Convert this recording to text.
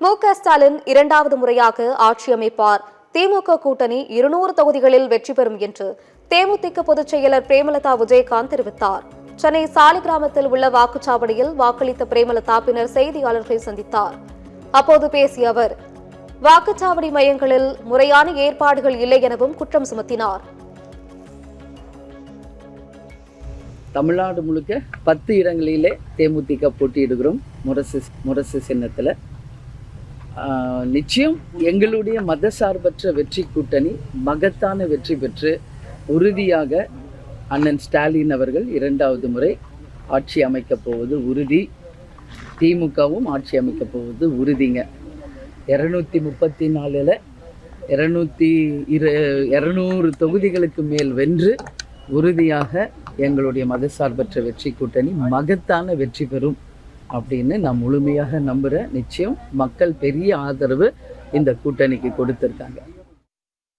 மு.க.ஸ்டாலின் இரண்டாவது முறையாக ஆட்சி அமைப்பார். திமுக கூட்டணி 200 தொகுதிகளில் வெற்றி பெறும் என்று தேமுதிக பொதுச் செயலர் பிரேமலதா விஜயகாந்த் தெரிவித்தார். சென்னை சாலிகிராமத்தில் உள்ள வாக்குச்சாவடியில் வாக்களித்த பிரேமலதா பின்னர் செய்தியாளர்களை சந்தித்தார். அப்போது பேசிய அவர், வாக்குச்சாவடி மையங்களில் முறையான ஏற்பாடுகள் இல்லை எனவும் குற்றம் சுமத்தினார். தமிழ்நாடு முழுக்க 10 இடங்களிலே தேமுதிக போட்டியிடுகிறோம். முரசு சின்னத்தில் நிச்சயம் எங்களுடைய மதசார்பற்ற வெற்றி கூட்டணி மகத்தான வெற்றி பெற்று உறுதியாக அண்ணன் ஸ்டாலின் அவர்கள் 2வது முறை ஆட்சி அமைக்கப் போவது உறுதி. திமுகவும் ஆட்சி அமைக்கப் போவது உறுதிங்க. 234ல் 200 தொகுதிகளுக்கு மேல் வென்று உறுதியாக எங்களுடைய மதசார்பற்ற வெற்றி கூட்டணி மகத்தான வெற்றி பெறும் அப்படின்னு நான் முழுமையாக நம்புகிறேன். நிச்சயம் மக்கள் பெரிய ஆதரவு இந்த கூட்டணிக்கு கொடுத்துருக்காங்க.